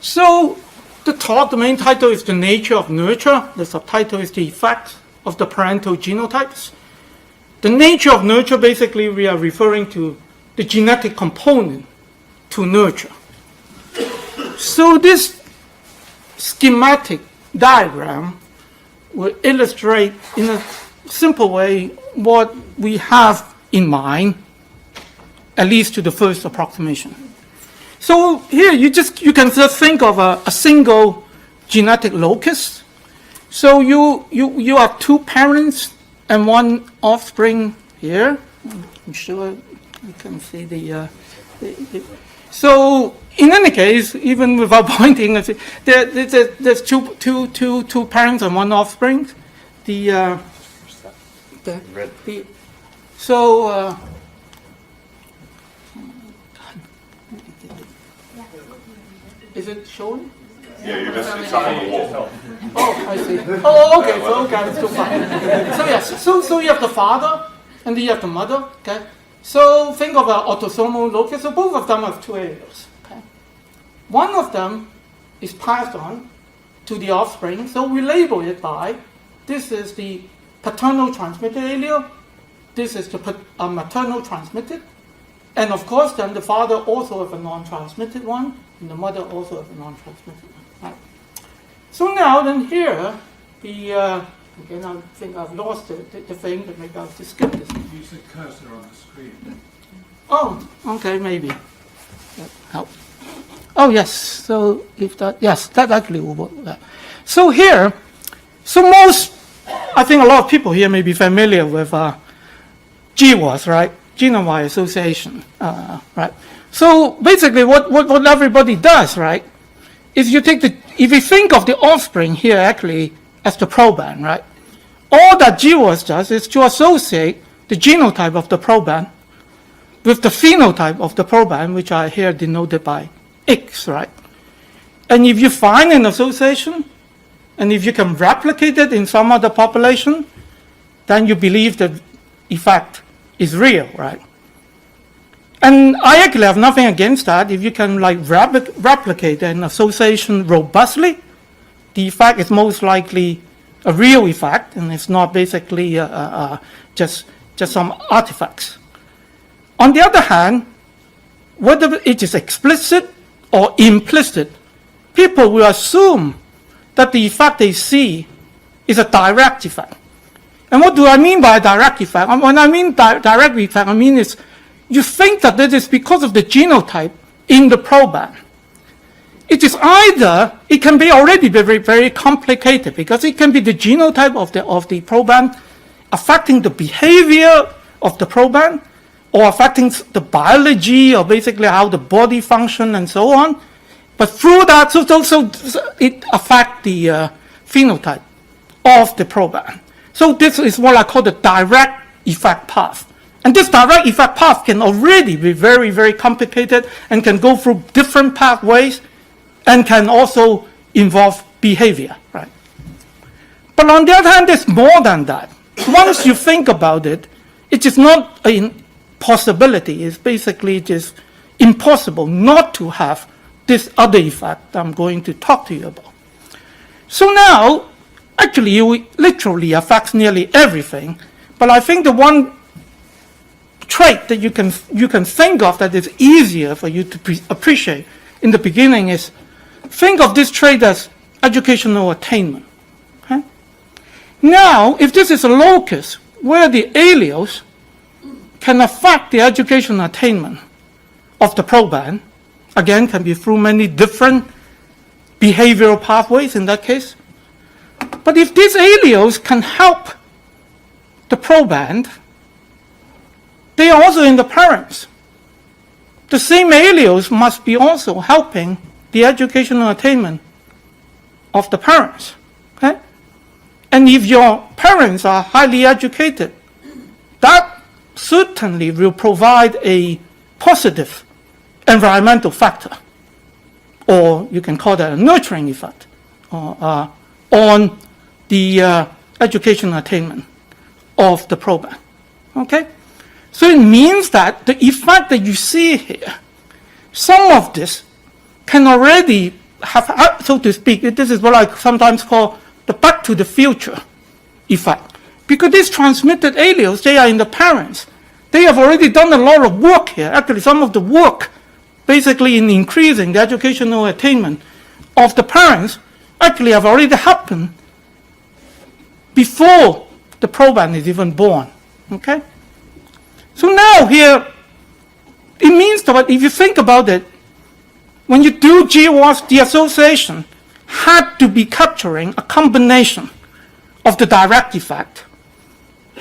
So the main title is The Nature of Nurture. The subtitle is The Effect of the Parental Genotypes. The nature of nurture, basically, we are referring to the genetic component to nurture. So this schematic diagram will illustrate in a simple way what we have in mind, at least to the first approximation. So here you can just think of a single genetic locus. So you have two parents and one offspring here. I'm sure you can see so in any case, even without pointing, there's two parents and one offspring. Is it showing? Yeah, you're missing stuff on the wall. Oh, I see. Oh, okay. So okay, it's too far. So yes. So you have the father and then you have the mother. Okay. So think of an autosomal locus. So both of them have two alleles. Okay. One of them is passed on to the offspring. So we label it by this is the paternal transmitted allele. This is the maternal transmitted. And of course, then the father also has a non-transmitted one, and the mother also has a non-transmitted one. Right? So now, then here, again, I think I've lost the thing, but maybe I'll just skip this. Use the cursor on the screen. Oh, okay, maybe. That helps. Oh, yes. So if that actually will work. So here, I think a lot of people here may be familiar with GWAS, right? Genome-Wide Association, right? So basically, what everybody does, right, is if you think of the offspring here actually as the proband, right? All that GWAS does is to associate the genotype of the proband with the phenotype of the proband, which are here denoted by X, right? And if you find an association, and if you can replicate it in some other population, then you believe the effect is real, right? And I actually have nothing against that. If you can replicate an association robustly, the effect is most likely a real effect, and it's not basically just some artifacts. On the other hand, whether it is explicit or implicit, people will assume that the effect they see is a direct effect. And what do I mean by a direct effect? When I mean direct effect, I mean is you think that it is because of the genotype in the proband. It is either, it can be already very, very complicated because it can be the genotype of the proband affecting the behavior of the proband or affecting the biology or basically how the body function and so on. But through that, so it affects the phenotype of the proband. So this is what I call the direct effect path. And this direct effect path can already be very, very complicated and can go through different pathways and can also involve behavior, right? But on the other hand, there's more than that. Once you think about it, it is not a possibility. It's basically just impossible not to have this other effect I'm going to talk to you about. So now, actually, it literally affects nearly everything. But I think the one trait that you can think of that is easier for you to appreciate in the beginning is think of this trait as educational attainment. Okay? Now, if this is a locus where the alleles can affect the educational attainment of the proband, again, can be through many different behavioral pathways in that case. But if these alleles can help the proband, they are also in the parents. The same alleles must be also helping the educational attainment of the parents. Okay? And if your parents are highly educated, that certainly will provide a positive environmental factor, or you can call that a nurturing effect, on the educational attainment of the proband. Okay? So it means that the effect that you see here, some of this can already have, so to speak, this is what I sometimes call the back to the future effect. Because these transmitted alleles, they are in the parents. They have already done a lot of work here. Actually, some of the work, basically in increasing the educational attainment of the parents, actually have already happened before the proband is even born. Okay? So now here, it means that if you think about it, when you do GWAS, the association had to be capturing a combination of the direct effect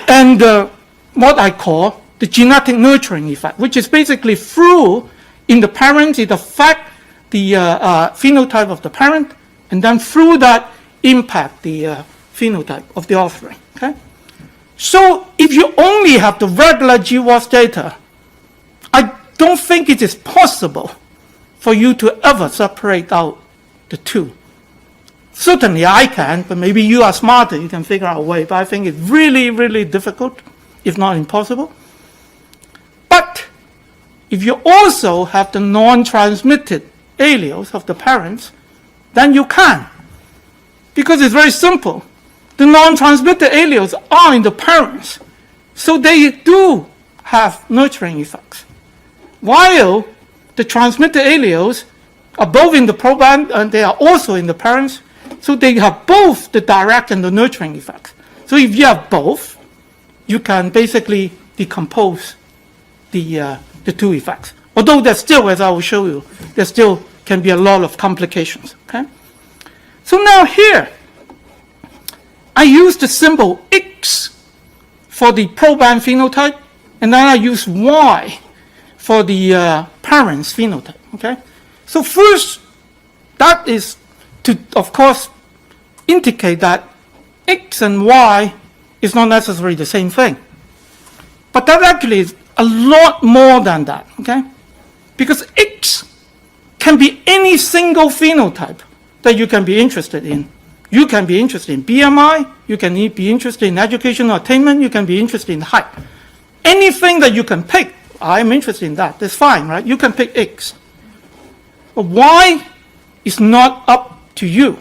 and what I call the genetic nurturing effect, which is basically through, in the parents, it affects the phenotype of the parent, and then through that impact the phenotype of the offspring. Okay? So if you only have the regular GWAS data, I don't think it is possible for you to ever separate out the two. Certainly I can, but maybe you are smarter, you can figure out a way, but I think it's really, really difficult, if not impossible. But if you also have the non-transmitted alleles of the parents, then you can. Because it's very simple. The non-transmitted alleles are in the parents, so they do have nurturing effects. While the transmitted alleles are both in the proband and they are also in the parents, so they have both the direct and the nurturing effects. So if you have both, you can basically decompose the two effects. Although there's still, as I will show you, there still can be a lot of complications. Okay? So now here, I use the symbol X for the proband phenotype, and then I use Y for the parents phenotype. Okay? So first, that is to, of course, indicate that X and Y is not necessarily the same thing. But that actually is a lot more than that, okay? Because X can be any single phenotype that you can be interested in. You can be interested in BMI, you can be interested in educational attainment, you can be interested in height. Anything that you can pick, I'm interested in that, that's fine, right? You can pick X. But Y is not up to you.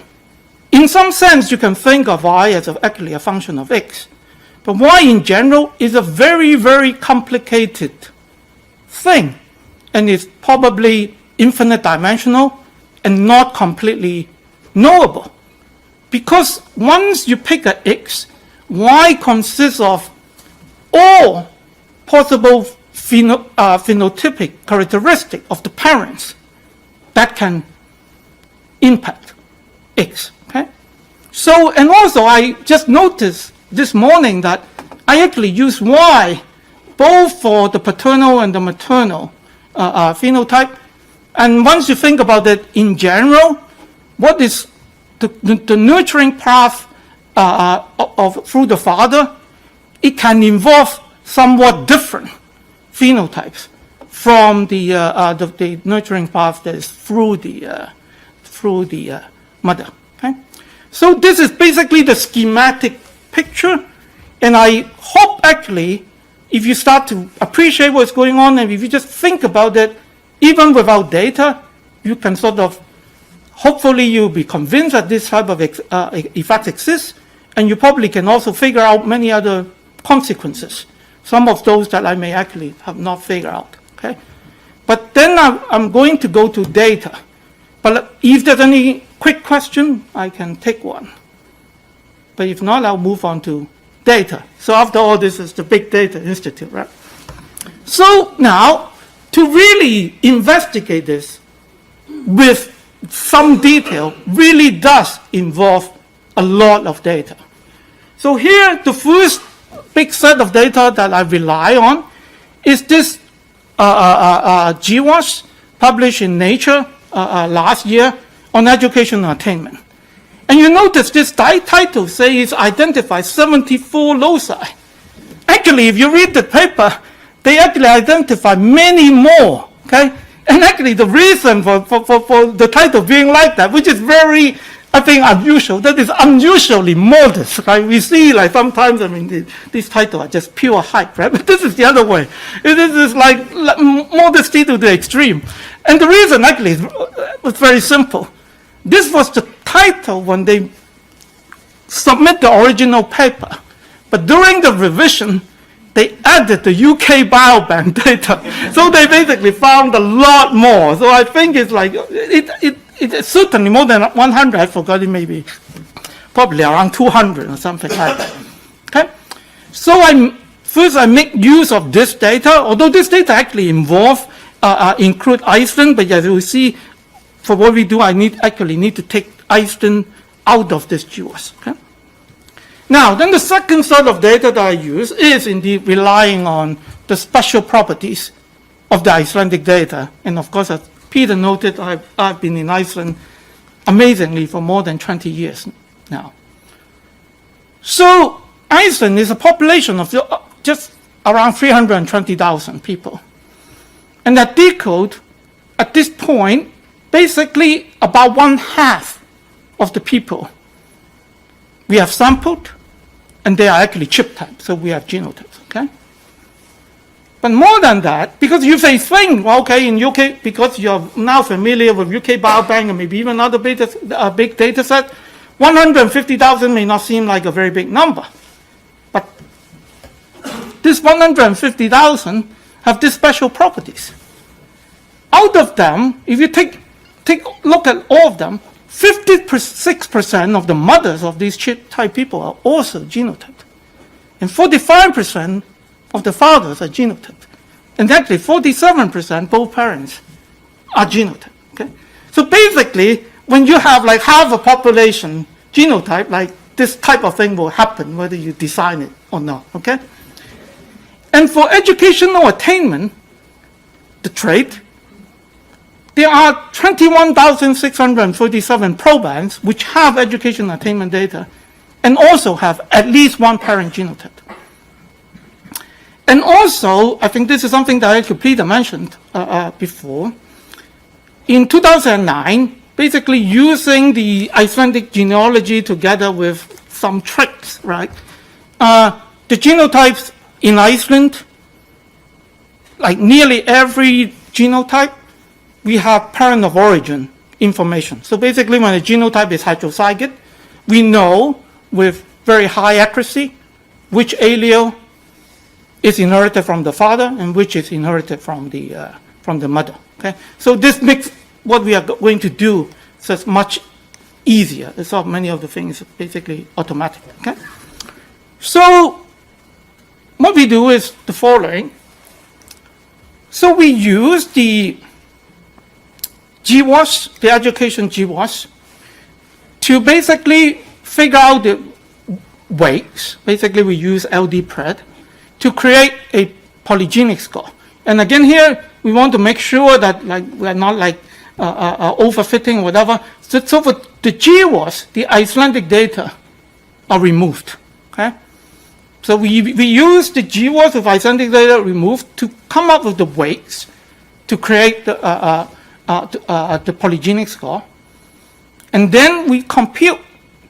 In some sense, you can think of Y as actually a function of X. But Y in general is a very, very complicated thing. And it's probably infinite dimensional and not completely knowable. Because once you pick an X, Y consists of all possible phenotypic characteristics of the parents that can impact X. Okay? So, and also I just noticed this morning that I actually use Y both for the paternal and the maternal phenotype. And once you think about it in general, what is the nurturing path through the father, it can involve somewhat different phenotypes from the nurturing path that is through the mother. Okay? So this is basically the schematic picture, and I hope actually if you start to appreciate what's going on and if you just think about it, even without data, you can sort of, hopefully you'll be convinced that this type of effect exists, and you probably can also figure out many other consequences, some of those that I may actually have not figured out. Okay? But then I'm going to go to data. But if there's any quick question, I can take one. But if not, I'll move on to data. So after all, this is the Big Data Institute, right? So now, to really investigate this with some detail really does involve a lot of data. So here, the first big set of data that I rely on is this GWAS published in Nature last year on educational attainment. And you notice this title says identify 74 loci. Actually, if you read the paper, they actually identify many more, okay? And actually the reason for the title being like that, which is very, I think, unusual, that is unusually modest, right? We see like sometimes, I mean, these titles are just pure hype, right? But this is the other way. This is like modesty to the extreme. And the reason actually was very simple. This was the title when they submit the original paper. But during the revision, they added the UK Biobank data. So they basically found a lot more. So I think it's like, it's certainly more than 100. I forgot, it may be probably around 200 or something like that. Okay? So I make use of this data, although this data actually include Iceland, but as you see, for what we do, I actually need to take Iceland out of this GWAS. Okay? Now, then the second sort of data that I use is indeed relying on the special properties of the Icelandic data. And of course, as Peter noted, I've been in Iceland amazingly for more than 20 years now. So Iceland is a population of just around 320,000 people. And that decode, at this point, basically about 1/2 of the people we have sampled, and they are actually chip types, so we have genotypes, okay? But more than that, because you say think, well, okay, in UK, because you're now familiar with UK Biobank and maybe even other big data set, 150,000 may not seem like a very big number. But this 150,000 have these special properties. Out of them, if you take a look at all of them, 56% of the mothers of these chip-type people are also genotyped. And 45% of the fathers are genotyped. And actually, 47%, both parents, are genotyped. Okay? So basically, when you have like half a population genotype, like this type of thing will happen whether you design it or not. Okay? And for educational attainment, the trait, there are 21,647 probands which have education attainment data and also have at least one parent genotype. And also, I think this is something that actually Peter mentioned before. In 2009, basically using the Icelandic genealogy together with some tricks, right? The genotypes in Iceland, like nearly every genotype, we have parent of origin information. So basically, when a genotype is heterozygous, we know with very high accuracy which allele is inherited from the father and which is inherited from the mother. Okay, so this makes what we are going to do so much easier. So many of the things basically automatic. Okay, so what we do is the following. So we use the GWAS, the education GWAS, to basically figure out the weights. Basically, we use LD-PRED to create a polygenic score. And again, here we want to make sure that we're not overfitting or whatever. So for the GWAS, the Icelandic data are removed. Okay, so we use the GWAS of Icelandic data removed to come up with the weights to create the polygenic score, and then we compute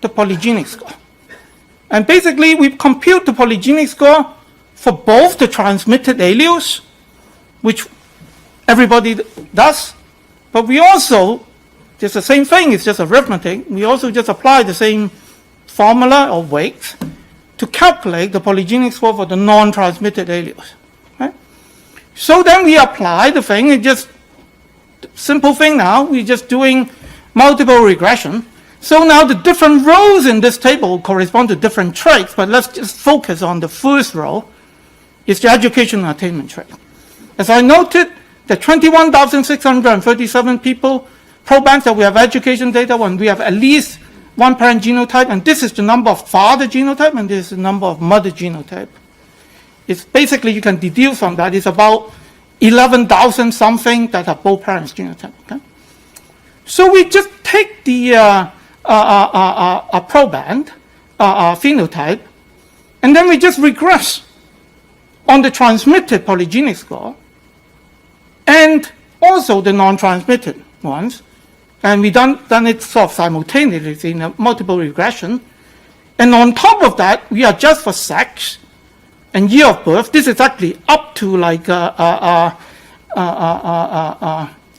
the polygenic score. And basically, we compute the polygenic score for both the transmitted alleles, which everybody does, but we also, just the same thing, it's just arithmetic, we also just apply the same formula or weights to calculate the polygenic score for the non-transmitted alleles. Right? So then we apply the thing, it just simple thing now, we're just doing multiple regression. So now the different rows in this table correspond to different traits, but let's just focus on the first row, is the education attainment trait. As I noted, the 21,637 people, probands that we have education data when we have at least one parent genotype, and this is the number of father genotype, and this is the number of mother genotype. It's basically, you can deduce from that, it's about 11,000 something that have both parents genotype. Okay? So we just take the proband phenotype, and then we just regress on the transmitted polygenic score and also the non-transmitted ones. And we done it sort of simultaneously in a multiple regression. And on top of that, we adjust for sex and year of birth. This is actually up to like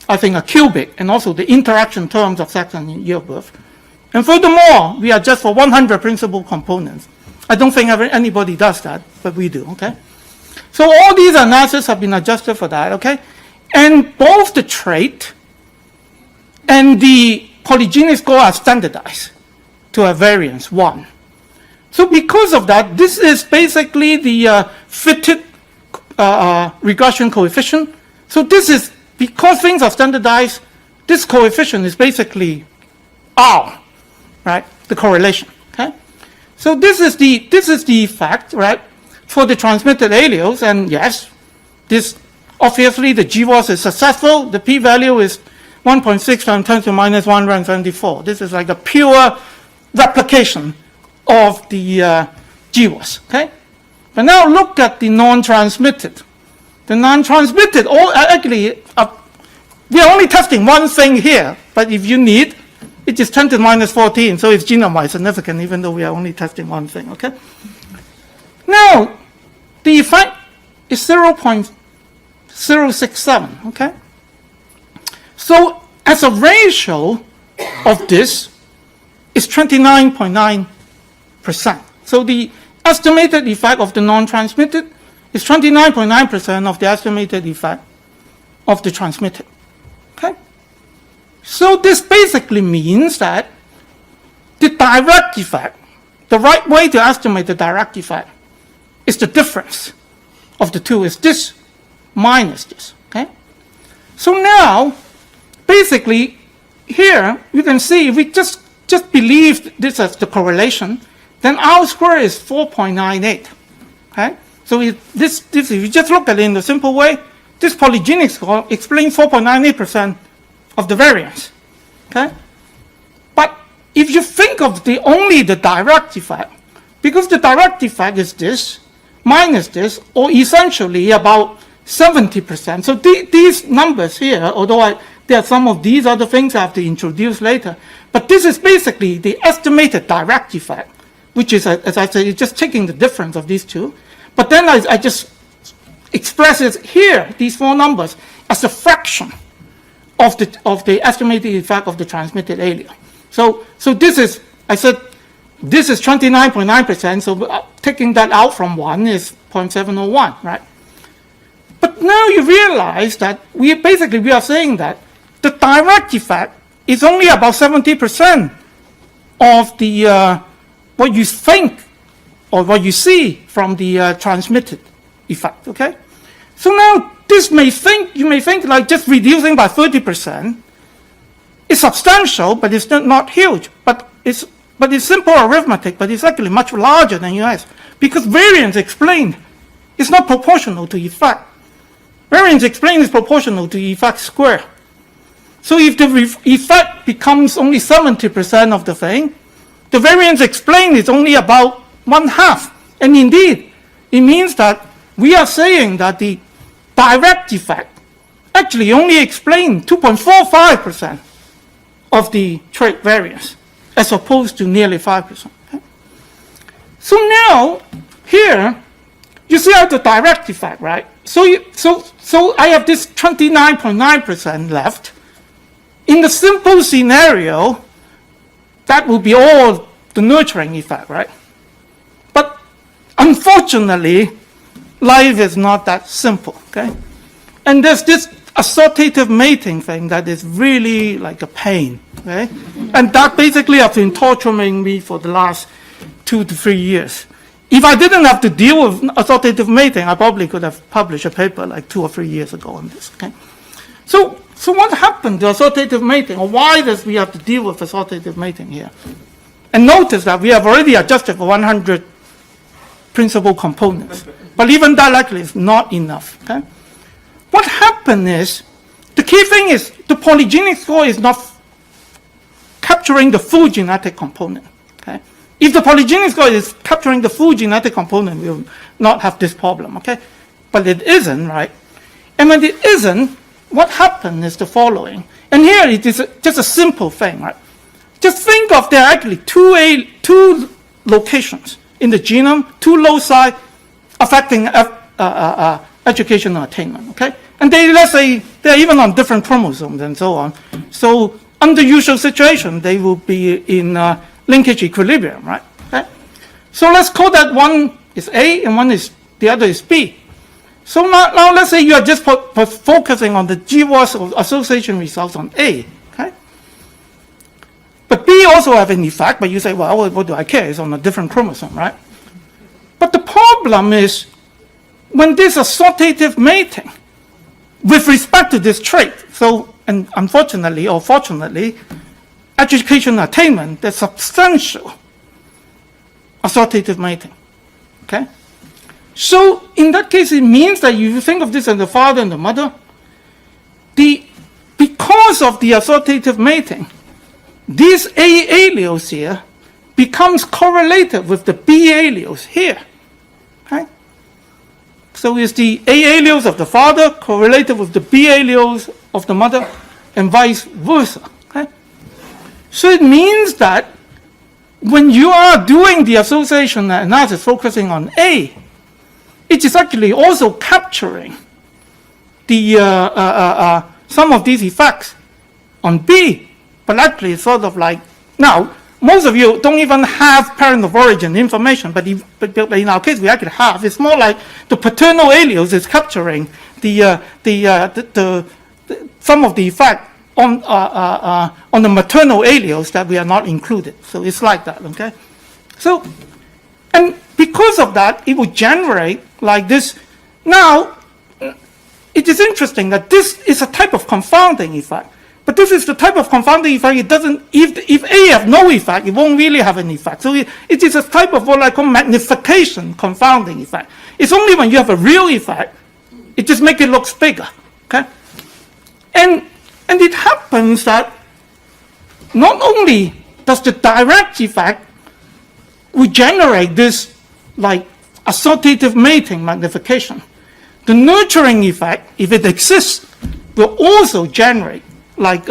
I think, a cubic, and also the interaction terms of sex and year of birth. And furthermore, we adjust for 100 principal components. I don't think anybody does that, but we do, okay? So all these analyses have been adjusted for that, okay? And both the trait and the polygenic score are standardized to a variance 1. So because of that, this is basically the fitted regression coefficient. So this is, because things are standardized, this coefficient is basically R, right? The correlation, okay? So this is the effect, right, for the transmitted alleles. And yes, this obviously the GWAS is successful. The p-value is 1.6 times 10 to the minus 174. This is like a pure replication of the GWAS, okay? But now look at the non-transmitted. The non-transmitted, actually, we are only testing one thing here, but if you need, it is 10 to the minus 14, so it's genome-wide significant, even though we are only testing one thing, okay? Now, the effect is 0.067, okay? So as a ratio of this is 29.9%. So the estimated effect of the non-transmitted is 29.9% of the estimated effect of the transmitted. Okay? So this basically means that the direct effect, the right way to estimate the direct effect, is the difference of the two, is this minus this. Okay? So now, basically, here you can see if we just believe this as the correlation, then R squared is 4.98. Okay? So if you just look at it in the simple way, this polygenic score explains 4.98% of the variance. Okay? But if you think of only the direct effect, because the direct effect is this minus this, or essentially about 70%. So these numbers here, although there are some of these other things I have to introduce later, but this is basically the estimated direct effect, which is, as I said, it's just taking the difference of these two. But then I just express it here, these four numbers, as a fraction of the estimated effect of the transmitted allele. So this is, I said, this is 29.9%, so taking that out from 1 is 0.701, right? But now you realize that we are saying that the direct effect is only about 70% of the what you think or what you see from the transmitted effect, okay? So now you may think like just reducing by 30% is substantial, but it's not huge. But it's simple arithmetic, but it's actually much larger than US, because variance explained is not proportional to effect. Variance explained is proportional to effect squared. So if the effect becomes only 70% of the thing, the variance explained is only about 1/2. And indeed, it means that we are saying that the direct effect actually only explained 2.45% of the trait variance, as opposed to nearly 5%. Okay? So now, here, you see how the direct effect, right? So I have this 29.9% left. In the simple scenario, that will be all the nurturing effect, right? But unfortunately, life is not that simple, okay? And there's this assortative mating thing that is really like a pain, okay? And that basically has been torturing me for the last 2 to 3 years. If I didn't have to deal with assortative mating, I probably could have published a paper like 2 or 3 years ago on this, okay? So what happened to assortative mating, or why does we have to deal with assortative mating here? And notice that we have already adjusted for 100 principal components. But even that actually is not enough, okay? What happened is, the key thing is the polygenic score is not capturing the full genetic component, okay? If the polygenic score is capturing the full genetic component, we will not have this problem, okay? But it isn't, right? And when it isn't, what happened is the following. And here it is just a simple thing, right? Just think of there are actually two locations in the genome, two loci affecting educational attainment, okay? And let's say they're even on different chromosomes and so on. So under usual situation, they will be in linkage equilibrium, right? Okay? So let's call that one is A and the other is B. So now let's say you are just focusing on the GWAS association results on A, okay? But B also have an effect, but you say, well, what do I care? It's on a different chromosome, right? But the problem is when this assortative mating with respect to this trait, so, and unfortunately or fortunately, education attainment, there's substantial assortative mating, okay? So in that case, it means that you think of this as the father and the mother, because of the assortative mating, these A alleles here becomes correlated with the B alleles here, okay? So is the A alleles of the father correlated with the B alleles of the mother and vice versa, okay? So it means that when you are doing the association analysis focusing on A, it is actually also capturing the some of these effects on B, but actually it's sort of like, now, most of you don't even have parent of origin information, but in our case we actually have. It's more like the paternal alleles is capturing some of the effect on the maternal alleles that we are not included. So it's like that, okay? So, and because of that, it will generate like this. Now, it is interesting that this is a type of confounding effect. But this is the type of confounding effect, it doesn't, if A have no effect, it won't really have an effect. So it is a type of what I call magnification confounding effect. It's only when you have a real effect, it just makes it look bigger, okay? And it happens that not only does the direct effect will generate this like assortative mating magnification, the nurturing effect, if it exists, will also generate like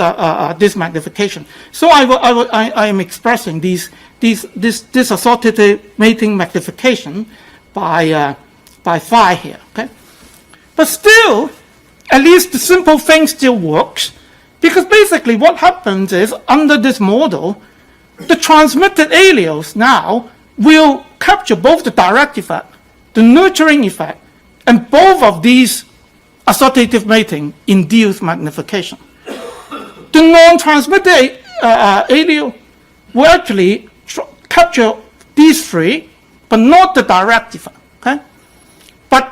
this magnification. So I am expressing this assortative mating magnification by phi here, okay? But still, at least the simple thing still works, because basically what happens is, under this model, the transmitted alleles now will capture both the direct effect, the nurturing effect, and both of these assortative mating induced magnification. The non-transmitted allele will actually capture these three, but not the direct effect, okay? But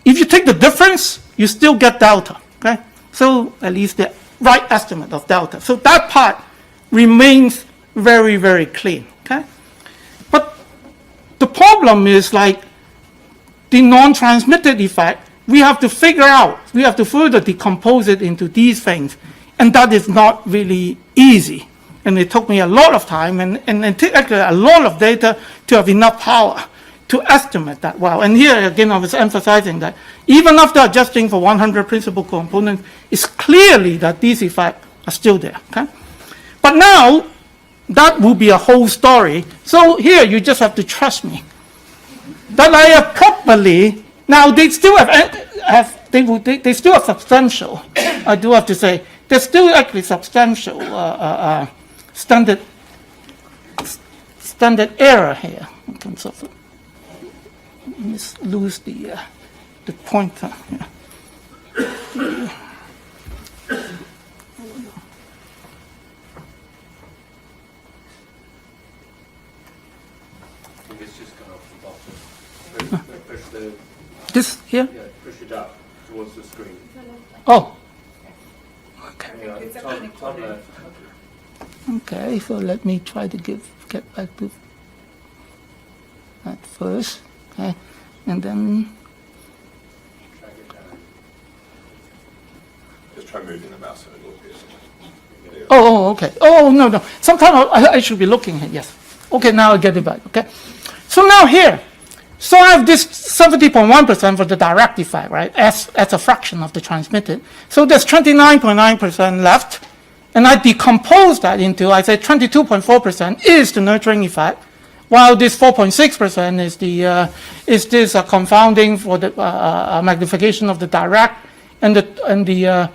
if you take the difference, you still get delta, okay? So at least the right estimate of delta. So that part remains very, very clean, okay? But the problem is like the non-transmitted effect, we have to figure out, we have to further decompose it into these things. And that is not really easy. And it took me a lot of time and it took actually a lot of data to have enough power to estimate that well. And here again, I was emphasizing that even after adjusting for 100 principal components, it's clearly that these effects are still there, okay? But now, that will be a whole story. So here, you just have to trust me. That I have properly, now they still they still have substantial, I do have to say, there's still actually substantial standard error here in terms of lose the pointer. Yeah. I think it's just gone off the bottom. Push the, This here? yeah, push it up towards the screen. Oh. Okay. Yeah, top left. Okay, so let me try to get back to that first. Okay, and then Drag it down. Just try moving the mouse a little bit. okay. Oh no. Sometimes I should be looking here. Yes. Okay, now I get it back. Okay. So now here, so I have this 70.1% for the direct effect, right? As a fraction of the transmitted. So there's 29.9% left. And I decompose that into, I say 22.4% is the nurturing effect, while this 4.6% is this confounding for the magnification of the direct, and the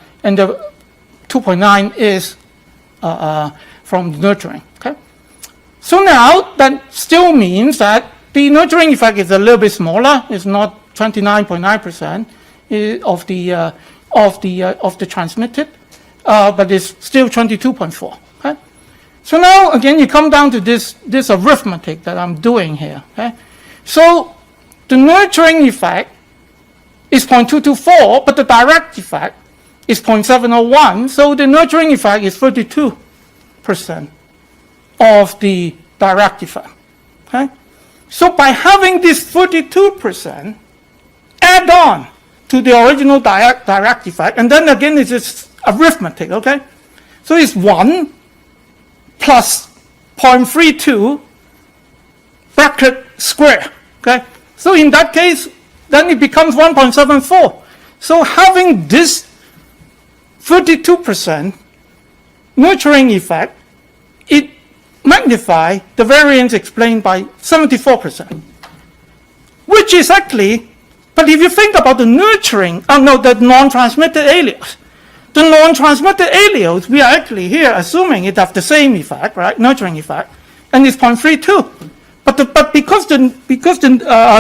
2.9 is from nurturing. Okay. So now that still means that the nurturing effect is a little bit smaller. It's not 29.9% of the transmitted, but it's still 22.4. Okay. So now again you come down to this arithmetic that I'm doing here. Okay. So the nurturing effect is 0.224, but the direct effect is 0.701. So the nurturing effect is 32% of the direct effect. Okay. So by having this 32% add on to the original direct effect, and then again it's just arithmetic, okay? So it's 1 plus 0.32 bracket square, okay? So in that case, then it becomes 1.74. So having this 32% nurturing effect, it magnifies the variance explained by 74%, which is actually, but if you think about the nurturing, the non-transmitted alleles, the non-transmitted alleles, we are actually here assuming it have the same effect, right, nurturing effect, and it's 0.32. But because the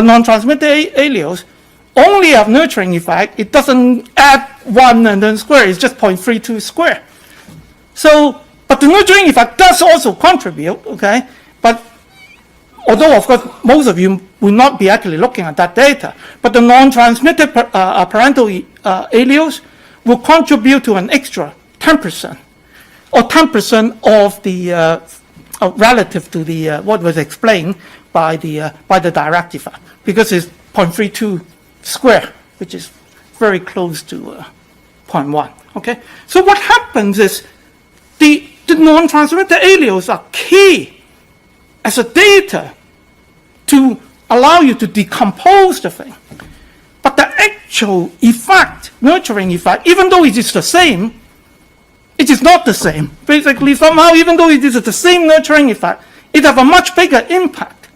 non-transmitted alleles only have nurturing effect, it doesn't add 1 and then square, it's just 0.32 square. So, but the nurturing effect does also contribute, okay? But although, of course, most of you will not be actually looking at that data, but the non-transmitted parental alleles will contribute to an extra 10%, or 10% of the relative to the what was explained by the direct effect, because it's 0.32 square, which is very close to 0.1. Okay, so what happens is the non-transmitted alleles are key as a data to allow you to decompose the thing. But the actual effect, nurturing effect, even though it is the same, it is not the same. Basically, somehow, even though it is the same nurturing effect, it has a much bigger impact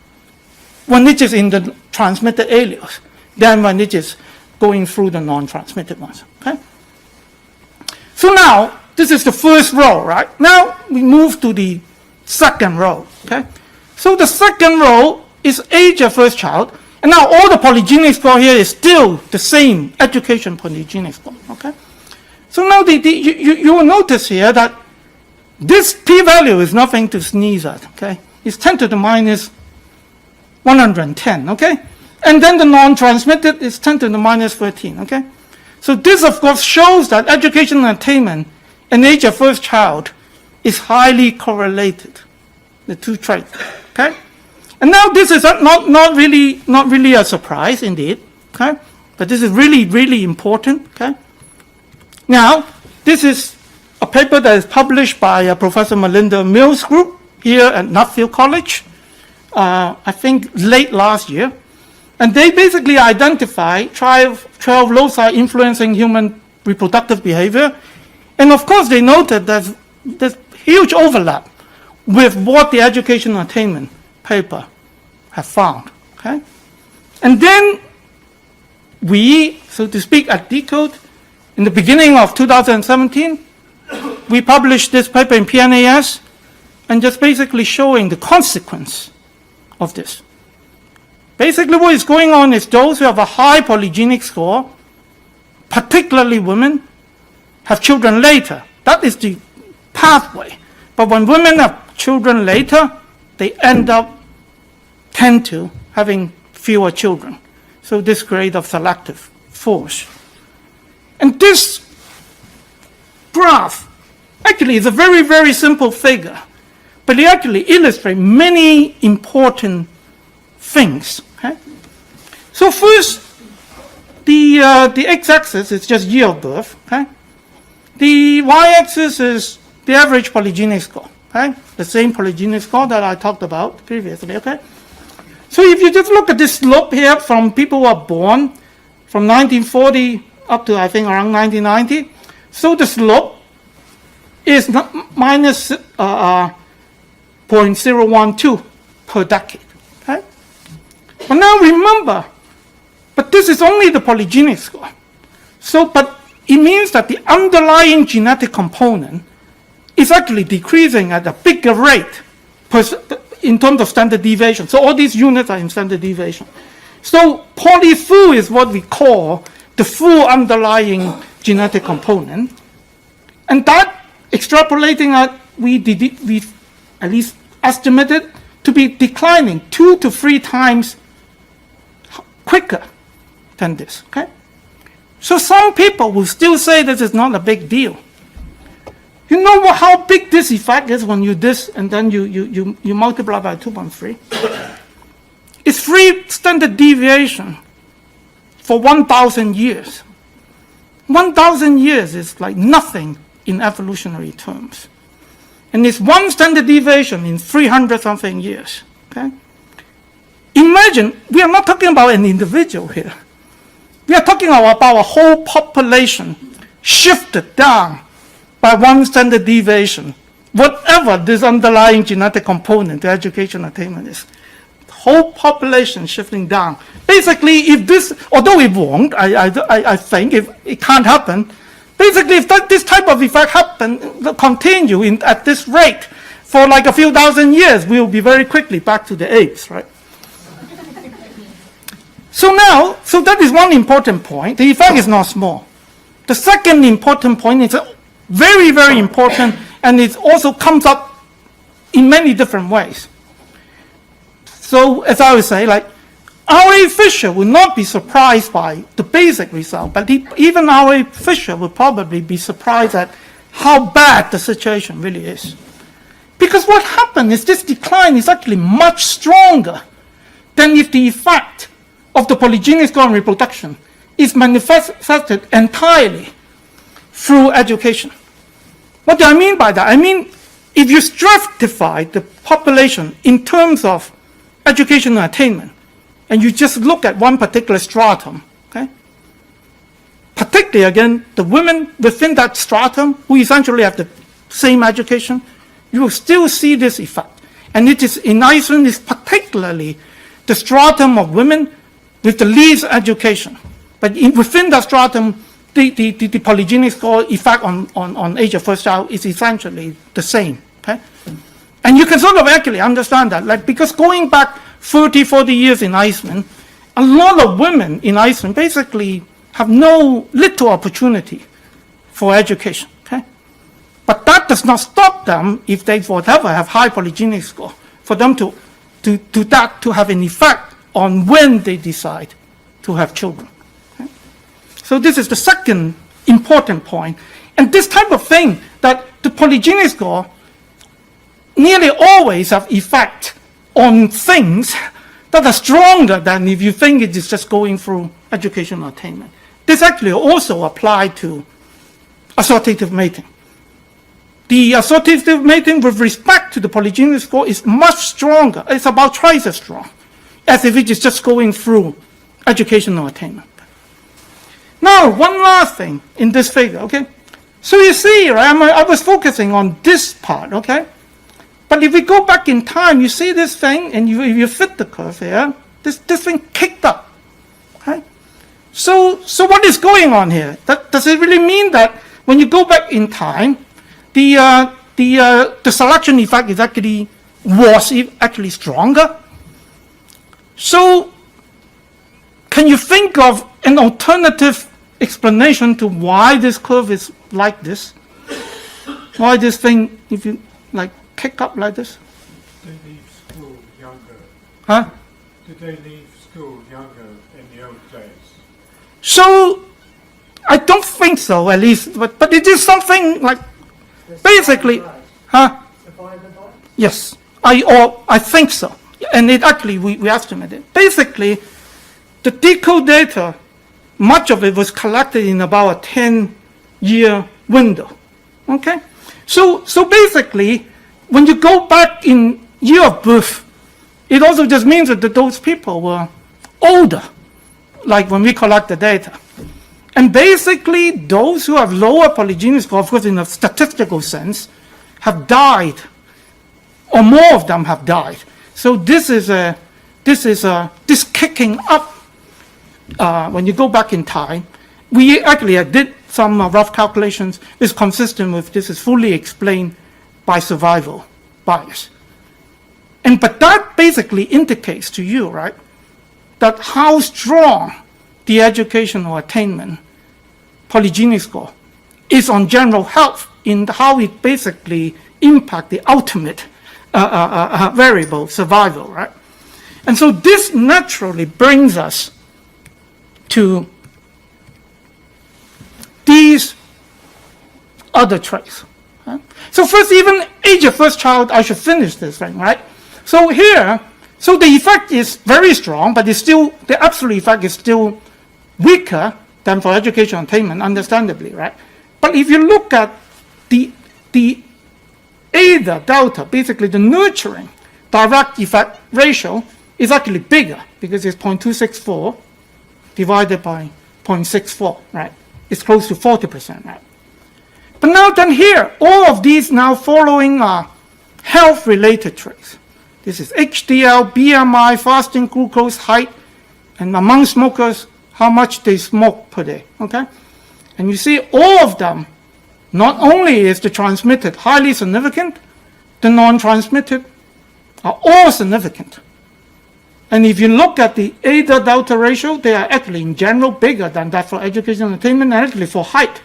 when it is in the transmitted alleles than when it is going through the non-transmitted ones. Okay? So now, this is the first row, right? Now we move to the second row. Okay? So the second row is age of first child, and now all the polygenic score here is still the same education polygenic score. Okay? So now you will notice here that this p-value is nothing to sneeze at. Okay? It's 10 to the minus 110. Okay? And then the non-transmitted is 10 to the minus 13. Okay? So this, of course, shows that education and attainment and age of first child is highly correlated, the two traits. Okay? And now this is not really a surprise, indeed. Okay? But this is really, really important. Okay? Now, this is a paper that is published by Professor Melinda Mills' group here at Nuffield College, I think late last year. And they basically identify 12 loci influencing human reproductive behavior. And of course, they noted that there's huge overlap with what the education and attainment paper have found. Okay? And then we, so to speak, at Decode, in the beginning of 2017, we published this paper in PNAS, and just basically showing the consequence of this. Basically, what is going on is those who have a high polygenic score, particularly women, have children later. That is the pathway. But when women have children later, they tend to having fewer children. So this grade of selective force. And this graph actually is a very, very simple figure, but it actually illustrates many important things. Okay? So first, the x-axis is just year of birth. Okay? The y-axis is the average polygenic score. Okay? The same polygenic score that I talked about previously. Okay? So if you just look at this slope here from people who are born from 1940 up to, I think, around 1990, so the slope is minus 0.012 per decade. Okay? But now remember, but this is only the polygenic score. So, but it means that the underlying genetic component is actually decreasing at a bigger rate in terms of standard deviation. So all these units are in standard deviation. So polyfu is what we call the full underlying genetic component. And that, extrapolating out, we at least estimated to be declining 2 to 3 times quicker than this, okay? So some people will still say this is not a big deal. You know how big this effect is when you this and then you multiply by 2.3? It's 3 standard deviation for 1,000 years. 1,000 years is like nothing in evolutionary terms. And it's 1 standard deviation in 300-something years, okay? Imagine, we are not talking about an individual here. We are talking about a whole population shifted down by 1 standard deviation, whatever this underlying genetic component, the education attainment is. The whole population shifting down. Basically, if this, although it won't, I think if it can't happen, basically if this type of effect continue at this rate for like a few thousand years, we'll be very quickly back to the apes, right? So that is one important point. The effect is not small. The second important point is very, very important, and it also comes up in many different ways. So as I would say, like, R.A. Fisher would not be surprised by the basic result, but even R.A. Fisher would probably be surprised at how bad the situation really is. Because what happened is this decline is actually much stronger than if the effect of the polygenic score and reproduction is manifested entirely through education. What do I mean by that? I mean, if you stratify the population in terms of educational attainment, and you just look at one particular stratum, okay? Particularly, again, the women within that stratum who essentially have the same education, you will still see this effect. And it is, in Iceland, is particularly the stratum of women with the least education. But within that stratum, the polygenic score effect on age of first child is essentially the same, okay? And you can sort of actually understand that, like, because going back 30, 40 years in Iceland, a lot of women in Iceland basically have little opportunity for education, okay? But that does not stop them, if they whatever have high polygenic score, for them to have an effect on when they decide to have children. Okay? So this is the second important point. And this type of thing, that the polygenic score nearly always have effect on things that are stronger than if you think it is just going through educational attainment. This actually also applies to assortative mating. The assortative mating with respect to the polygenic score is much stronger. It's about twice as strong as if it is just going through educational attainment. Now, one last thing in this figure, okay? So you see, right, I was focusing on this part, okay? But if we go back in time, you see this thing, and if you fit the curve here, this thing kicked up, okay? So what is going on here? Does it really mean that when you go back in time, the selection effect is actually stronger? So can you think of an alternative explanation to why this curve is like this? Why this thing, if you like, kick up like this? Did they leave school younger? Huh? Did they leave school younger in the old days? So I don't think so, at least, but it is something like, basically, huh? Yes, I think so. And it actually, we estimated. Basically, the decode data, much of it was collected in about a 10-year window, okay? So basically, when you go back in year of birth, it also just means that those people were older, like when we collect the data. And basically, those who have lower polygenic score, of course, in a statistical sense, have died, or more of them have died. So this kicking up. When you go back in time, we actually did some rough calculations, is consistent with this, is fully explained by survival bias. But that basically indicates to you, right, that how strong the educational attainment polygenic score is on general health in how it basically impacts the ultimate variable, survival, right? And so this naturally brings us to these other traits. Right? So first, even age of first child, I should finish this thing, right? So here, so the effect is very strong, but it's still, the absolute effect is still weaker than for education attainment, understandably, right? But if you look at the eta delta, basically the nurturing direct effect ratio is actually bigger because it's 0.264 divided by 0.64, right? It's close to 40%, right? But now then here, all of these now following are health-related traits. This is HDL, BMI, fasting glucose, height, and among smokers, how much they smoke per day, okay? And you see all of them, not only is the transmitted highly significant, the non-transmitted are all significant. And if you look at the eta delta ratio, they are actually in general bigger than that for education and attainment, and actually for height.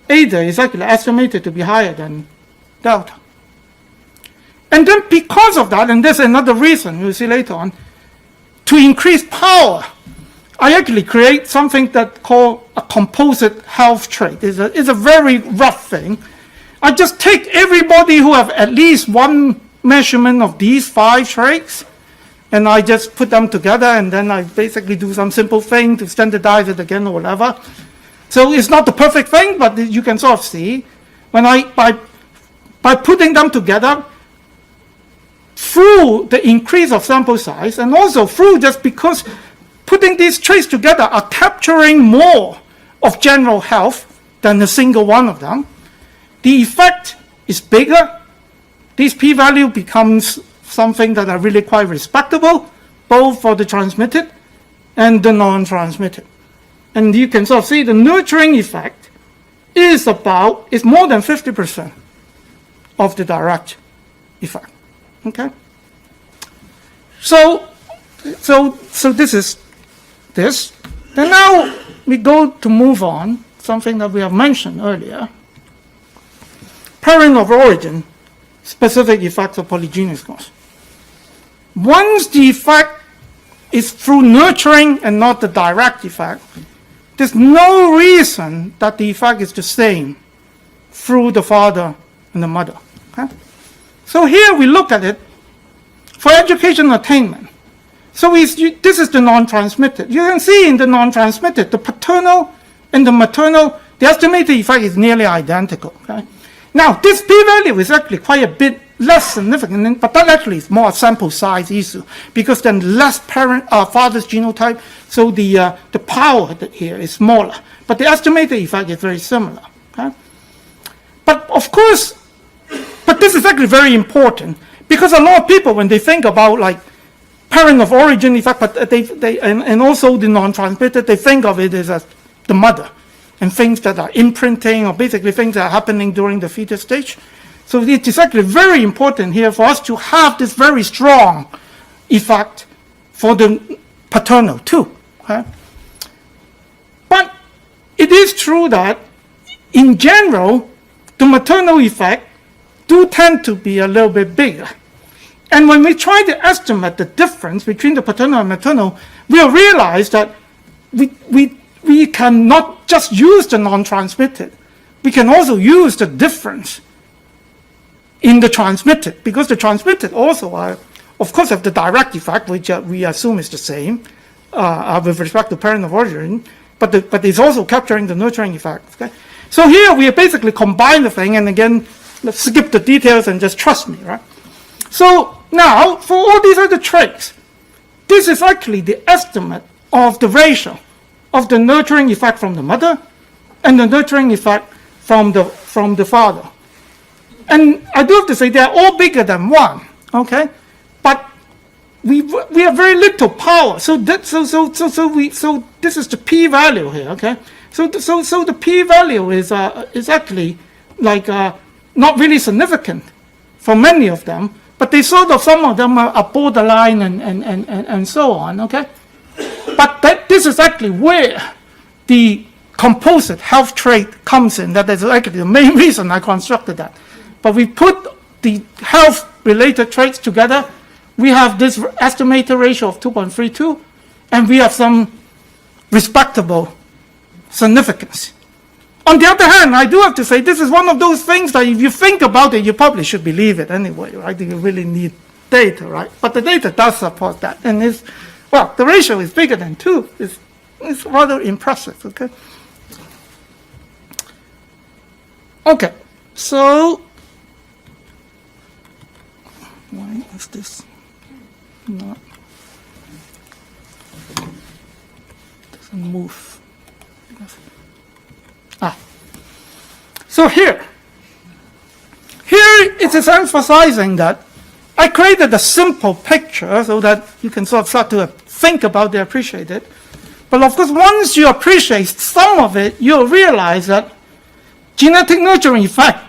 Eta is actually estimated to be higher than delta. And then because of that, and there's another reason you'll see later on, to increase power, I actually create something that called a composite health trait. It's a very rough thing. I just take everybody who have at least one measurement of these 5 traits, and I just put them together, and then I basically do some simple thing to standardize it again or whatever. So it's not the perfect thing, but you can sort of see when by putting them together through the increase of sample size, and also through just because putting these traits together are capturing more of general health than a single one of them, the effect is bigger. This p-value becomes something that are really quite respectable, both for the transmitted and the non-transmitted. And you can sort of see the nurturing effect is more than 50% of the direct effect. Okay? So this is this. Then now we go to move on, something that we have mentioned earlier. Parent of origin, specific effects of polygenic scores. Once the effect is through nurturing and not the direct effect, there's no reason that the effect is the same through the father and the mother. Okay? So here we look at it for education attainment. So this is the non-transmitted. You can see in the non-transmitted, the paternal and the maternal, the estimated effect is nearly identical. Okay? Now, this p-value is actually quite a bit less significant, but that actually is more a sample size issue because then less father's genotype, so the power here is smaller. But the estimated effect is very similar. Okay? But of course, this is actually very important because a lot of people, when they think about like parent of origin effect, but and also the non-transmitted, they think of it as the mother and things that are imprinting or basically things that are happening during the fetus stage. So it is actually very important here for us to have this very strong effect for the paternal too. Okay? But it is true that in general, the maternal effect do tend to be a little bit bigger. And when we try to estimate the difference between the paternal and maternal, we'll realize that we cannot just use the non-transmitted. We can also use the difference in the transmitted, because the transmitted also are, of course, have the direct effect, which we assume is the same with respect to parent of origin, but it's also capturing the nurturing effect. Okay? So here we basically combine the thing, and again, let's skip the details and just trust me, right? So now, for all these other traits, this is actually the estimate of the ratio of the nurturing effect from the mother and the nurturing effect from the father. And I do have to say they're all bigger than 1, okay? But we have very little power. So this is the p-value here, okay? So the p-value is actually like not really significant for many of them, but some of them are borderline and so on, okay? But this is actually where the composite health trait comes in. That is actually the main reason I constructed that. But we put the health-related traits together. We have this estimated ratio of 2.32, and we have some respectable significance. On the other hand, I do have to say this is one of those things that if you think about it, you probably should believe it anyway, right? You really need data, right? But the data does support that. And the ratio is bigger than 2. It's rather impressive, okay? Okay, so why is this not, doesn't move? So here it is emphasizing that I created a simple picture so that you can sort of start to think about it, appreciate it. But of course, once you appreciate some of it, you'll realize that genetic nurturing effect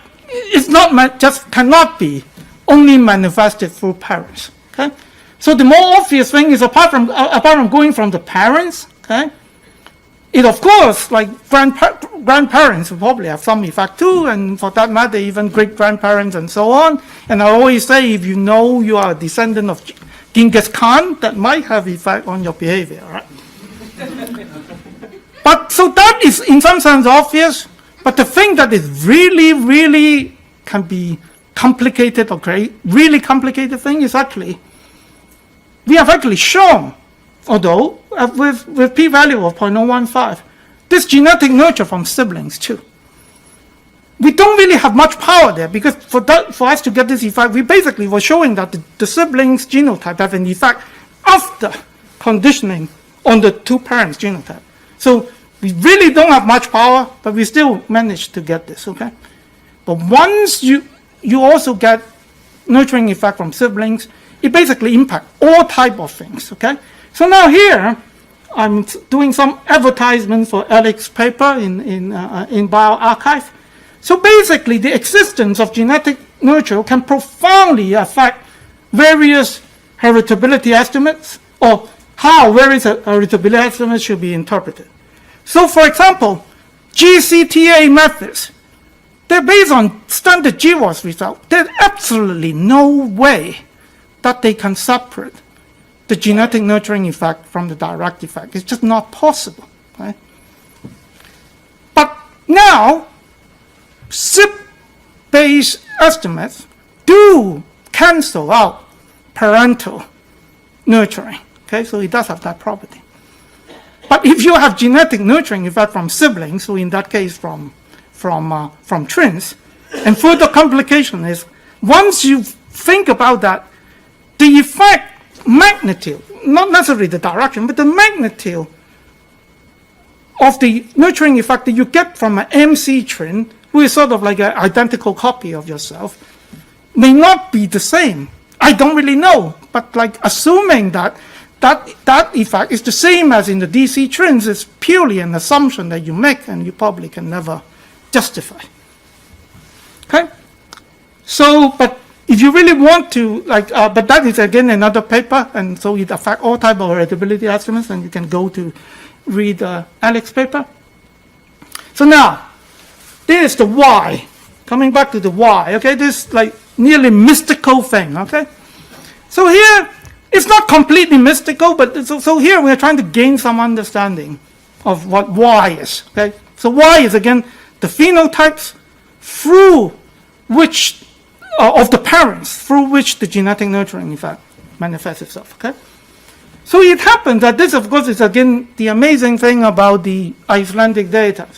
is not just cannot be only manifested through parents. Okay, so the more obvious thing is apart from going from the parents. Okay, it of course like grandparents will probably have some effect too, and for that matter, even great grandparents and so on. And I always say, if you know you are a descendant of Genghis Khan, that might have effect on your behavior, right? But so that is in some sense obvious. But the thing that is really, really can be complicated or really complicated thing is actually, we have actually shown, although with p-value of 0.015, this genetic nurture from siblings too. We don't really have much power there because for us to get this effect, we basically were showing that the siblings genotype have an effect after conditioning on the two parents genotype. So we really don't have much power, but we still managed to get this, okay? But once you also get nurturing effect from siblings, it basically impacts all type of things, okay? So now here, I'm doing some advertisement for Alex's paper in bioRxiv. So basically, the existence of genetic nurture can profoundly affect various heritability estimates, or how various heritability estimates should be interpreted. So for example, GCTA methods, they're based on standard GWAS results. There's absolutely no way that they can separate the genetic nurturing effect from the direct effect. It's just not possible, right? But now, SIP-based estimates do cancel out parental nurturing, okay? So it does have that property. But if you have genetic nurturing effect from siblings, so in that case from twins, and further complication is, once you think about that, the effect magnitude, not necessarily the direction, but the magnitude of the nurturing effect that you get from an MC twin, who is sort of like an identical copy of yourself, may not be the same. I don't really know, but like assuming that effect is the same as in the DC twins is purely an assumption that you make, and you probably can never justify. Okay? So, but if you really want to, but that is again another paper, and so it affects all type of heritability estimates, and you can go to read Alex's paper. So now, this is the why. Coming back to the why, okay? This like nearly mystical thing, okay? So here, it's not completely mystical, but so here we're trying to gain some understanding of what Y is, okay? So Y is, again, the phenotypes through which, of the parents, through which the genetic nurturing effect manifests itself, okay? So it happens that this, of course, is, again, the amazing thing about the Icelandic data.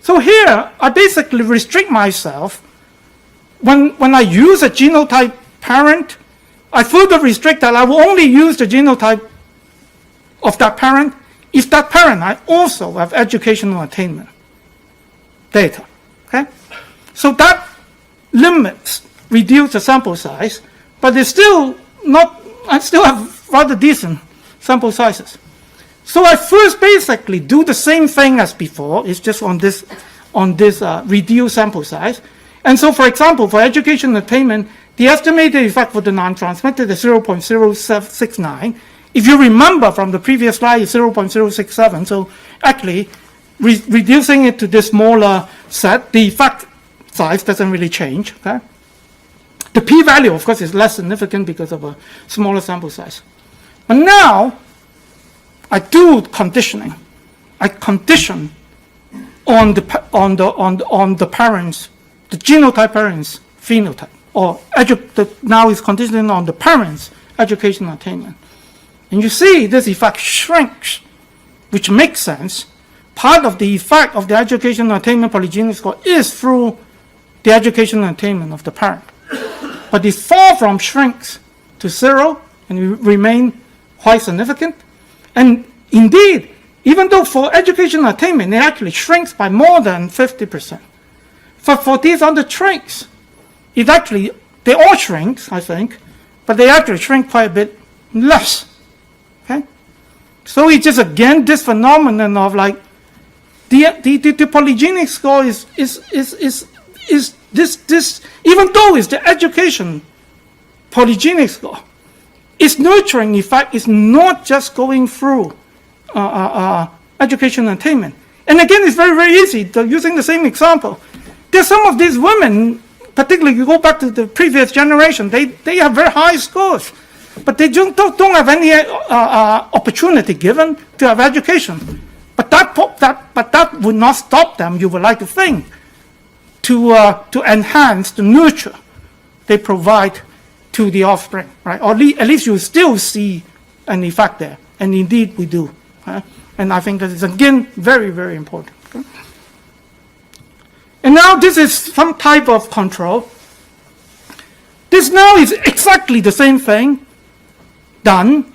So here, I basically restrict myself. When I use a genotype parent, I further restrict that I will only use the genotype of that parent if that parent I also have educational attainment data, okay? So that limits, reduce the sample size, but it's still not, I still have rather decent sample sizes. So I first basically do the same thing as before. It's just on this reduced sample size. And so, for example, for education attainment, the estimated effect for the non-transmitted is 0.069. If you remember from the previous slide, it's 0.067. So actually, reducing it to this smaller set, the effect size doesn't really change. Okay? The p-value, of course, is less significant because of a smaller sample size. But now, I do conditioning. I condition on the parents, the genotype parents' phenotype, or now it's conditioning on the parents' educational attainment. And you see this effect shrinks, which makes sense. Part of the effect of the educational attainment polygenic score is through the educational attainment of the parent. But the fall from shrinks to 0 and remain quite significant. And indeed, even though for educational attainment, it actually shrinks by more than 50%. For these other traits, they all shrink, I think, but they actually shrink quite a bit less. Okay? So it's just, again, this phenomenon of like, the polygenic score is this, even though it's the education polygenic score, its nurturing effect is not just going through education attainment. And again, it's very, very easy. Using the same example, there's some of these women, particularly you go back to the previous generation, they have very high scores, but they don't have any opportunity given to have education. But that would not stop them, you would like to think, to enhance the nurture they provide to the offspring, right? Or at least you still see an effect there, and indeed we do. Right? And I think that is, again, very, very important. Okay? And now this is some type of control. This now is exactly the same thing done,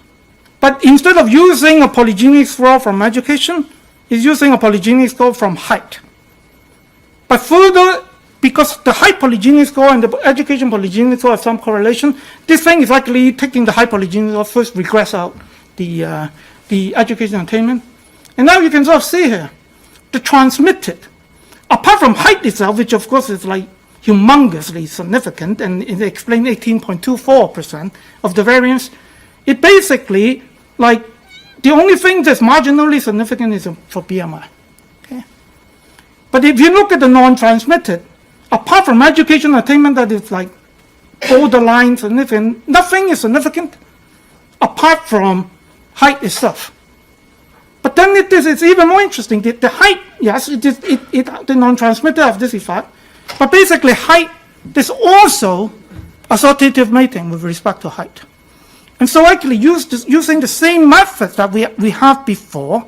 but instead of using a polygenic score from education, it's using a polygenic score from height. But further, because the height polygenic score and the education polygenic score have some correlation, this thing is actually taking the height polygenic score first, regress out the education attainment. And now you can sort of see here, the transmitted, apart from height itself, which of course is like humongously significant, and it explains 18.24% of the variance, it basically, like, the only thing that's marginally significant is for BMI. Okay? But if you look at the non-transmitted, apart from education attainment that is like borderline significant, nothing is significant apart from height itself. But then it's even more interesting. The height, yes, the non-transmitted have this effect, but basically height, there's also assortative mating with respect to height. And so actually using the same method that we have before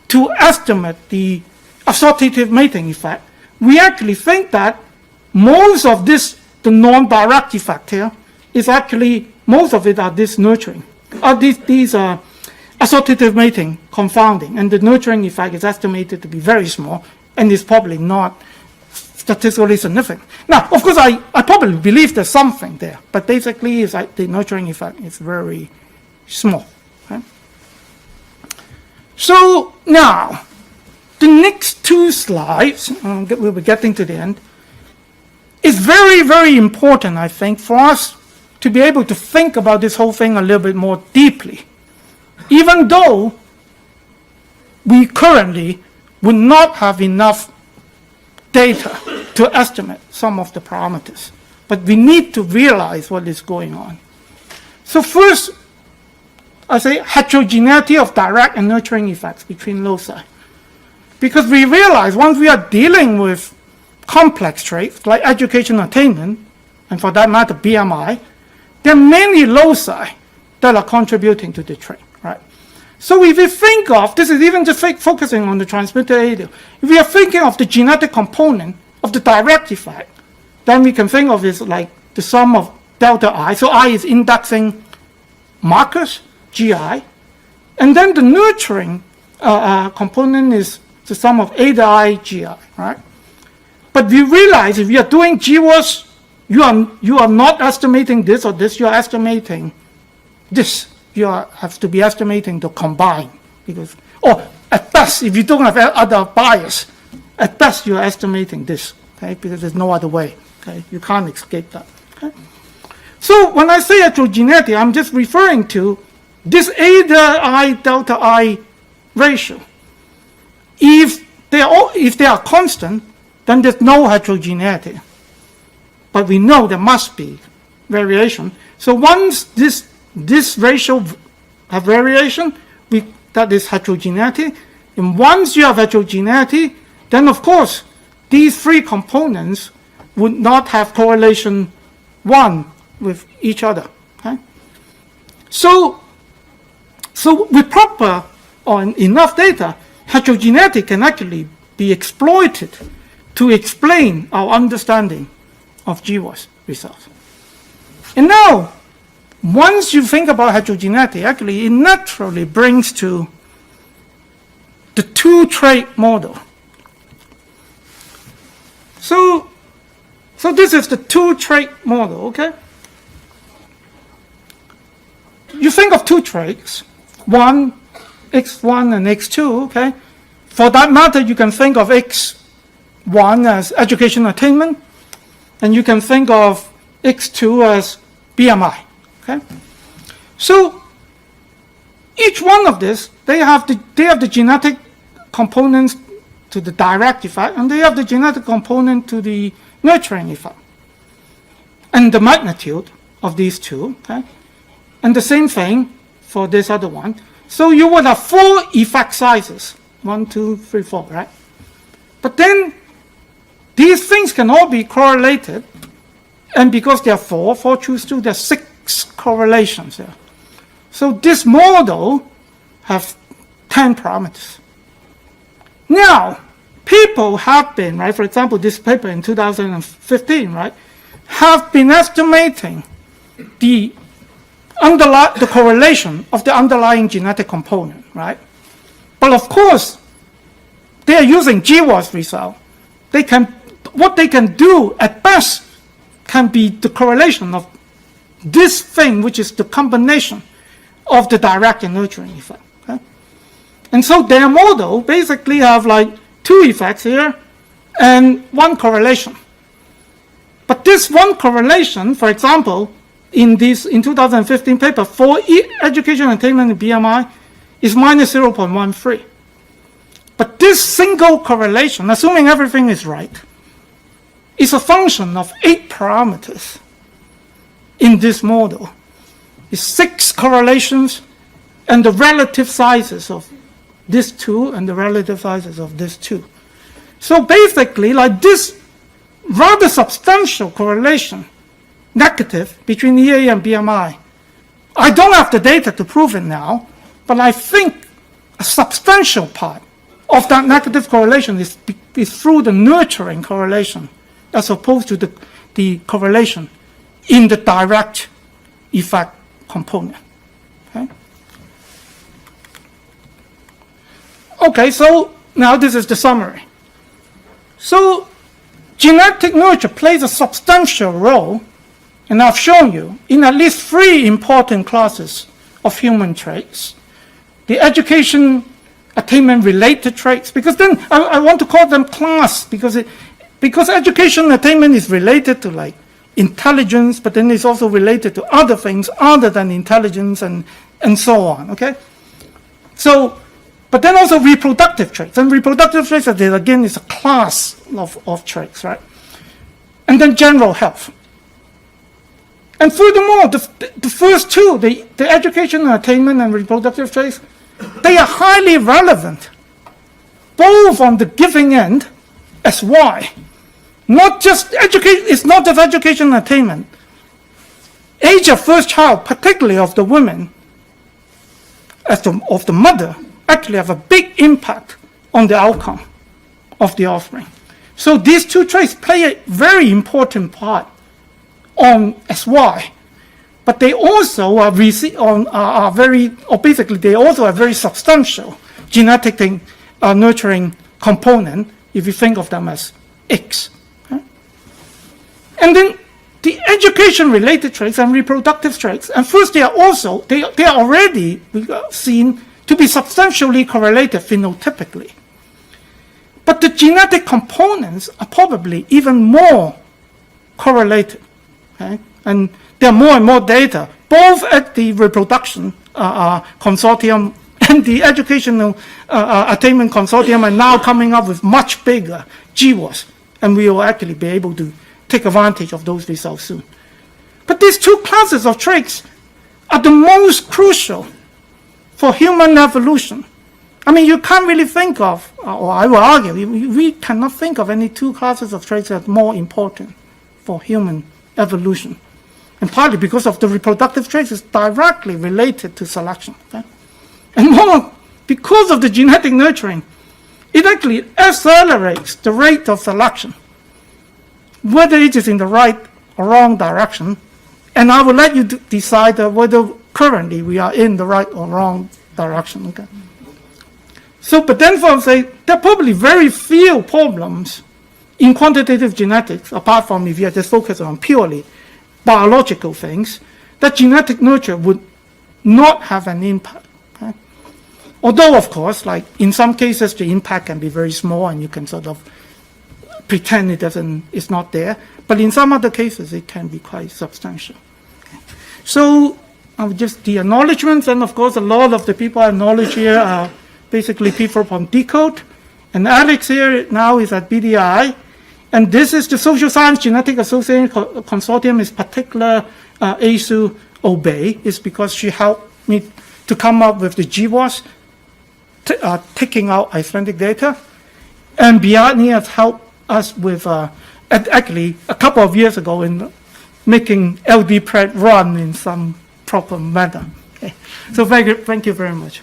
to estimate the assortative mating effect, we actually think that most of this, the non-direct effect here, is actually, most of it are this nurturing, these assortative mating confounding, and the nurturing effect is estimated to be very small, and is probably not statistically significant. Now, of course, I probably believe there's something there, but basically it's like the nurturing effect is very small. Okay? So now, the next two slides, we'll be getting to the end, is very, very important, I think, for us to be able to think about this whole thing a little bit more deeply, even though we currently would not have enough data to estimate some of the parameters. But we need to realize what is going on. So first, I say heterogeneity of direct and nurturing effects between loci. Because we realize once we are dealing with complex traits like education attainment, and for that matter BMI, there are many loci that are contributing to the trait, right? So if we think of, this is even just focusing on the transmitted allele, if we are thinking of the genetic component of the direct effect, then we can think of this like the sum of delta I. So I is indexing markers, GI, and then the nurturing component is the sum of eta I, GI, right? But we realize if you are doing GWAS, you are not estimating this or this, you are estimating this. You have to be estimating the combine, because or at best, if you don't have other bias, at best you're estimating this, okay, because there's no other way, okay, you can't escape that. Okay? So when I say heterogeneity, I'm just referring to this eta I delta I ratio. If they are constant, then there's no heterogeneity. But we know there must be variation. So once this ratio have variation, that is heterogeneity. And once you have heterogeneity, then of course these three components would not have correlation 1 with each other. Okay? So with proper or enough data, heterogeneity can actually be exploited to explain our understanding of GWAS results. And now, once you think about heterogeneity, actually it naturally brings to the two-trait model. So this is the two-trait model, okay? You think of two traits, one, X1 and X2, okay? For that matter, you can think of X1 as education attainment, and you can think of X2 as BMI, okay? So each one of this, they have the genetic components to the direct effect, and they have the genetic component to the nurturing effect, and the magnitude of these two, okay? And the same thing for this other one. So you would have 4 effect sizes, 1, 2, 3, 4, right? But then these things can all be correlated, and because there are 4 choose 2, there are 6 correlations there. So this model has 10 parameters. Now, people have been, right, for example, this paper in 2015, right, have been estimating the correlation of the underlying genetic component, right? But of course, they are using GWAS result. What they can do at best can be the correlation of this thing, which is the combination of the direct and nurturing effect. Okay? And so their model basically have like 2 effects here and 1 correlation. But this 1 correlation, for example, in 2015 paper for education attainment and BMI is minus 0.13. But this single correlation, assuming everything is right, is a function of 8 parameters in this model. It's 6 correlations and the relative sizes of this 2 and the relative sizes of this 2. So basically, like this rather substantial correlation, negative, between EA and BMI. I don't have the data to prove it now, but I think a substantial part of that negative correlation is through the nurturing correlation as opposed to the correlation in the direct effect component. Okay, so now this is the summary. So genetic nurture plays a substantial role, and I've shown you, in at least 3 important classes of human traits. The education attainment related traits, because then I want to call them class, because education attainment is related to like intelligence, but then it's also related to other things other than intelligence and so on, okay? So, but then also reproductive traits, and reproductive traits, again, is a class of traits, right? And then general health. And furthermore, the first 2, the education attainment and reproductive traits, they are highly relevant, both on the giving end as Y. Not just education, it's not just education attainment. Age of first child, particularly of the women, of the mother, actually have a big impact on the outcome of the offspring. So these 2 traits play a very important part on SY, but they also are very substantial genetic nurturing component if you think of them as X. Okay? And then the education-related traits and reproductive traits, and first they are already seen to be substantially correlated phenotypically. But the genetic components are probably even more correlated. Okay? And there are more and more data, both at the reproduction consortium and the educational attainment consortium are now coming up with much bigger GWAS, and we will actually be able to take advantage of those results soon. But these two classes of traits are the most crucial for human evolution. I mean, you can't really think of, or I will argue, we cannot think of any two classes of traits that are more important for human evolution. And partly because of the reproductive traits is directly related to selection. Okay? And more, because of the genetic nurturing, it actually accelerates the rate of selection, whether it is in the right or wrong direction. And I will let you decide whether currently we are in the right or wrong direction. Okay? So, but then folks say there are probably very few problems in quantitative genetics, apart from if you are just focused on purely biological things, that genetic nurture would not have an impact. Okay? Although, of course, like in some cases, the impact can be very small and you can sort of pretend it's not there. But in some other cases, it can be quite substantial. Okay? So, just the acknowledgements, and of course, a lot of the people I acknowledge here are basically people from Decode. And Alex here now is at BDI. And this is the Social Science Genetic Association Consortium, is particular Asu Obey, is because she helped me to come up with the GWAS, taking out Icelandic data. And Bjarni has helped us with, actually, a couple of years ago in making LD-PRED run in some proper manner. Okay. So thank you very much.